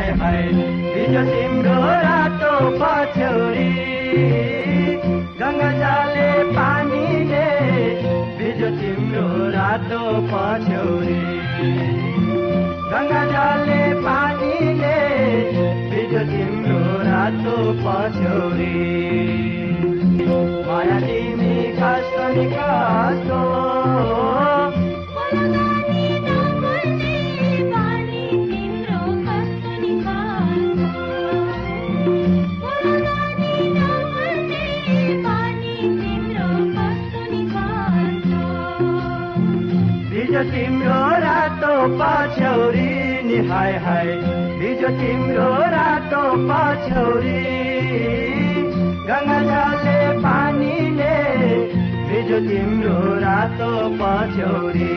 हाय हाय बिजो तिम्रो रातो पछौरी गंगा जलले पानीले बिजो तिम्रो रातो पछौरी गंगा जलले पानीले बिजो तिम्रो रातो पछौरी माया तिमी कस्तो नि कस्तो बिजो तिम्रो रातो पछौरी नि हाय हाय बिजो तिम्रो रातो पछौरी गंगा जलले पानीले बिजो तिम्रो रातो पछौरी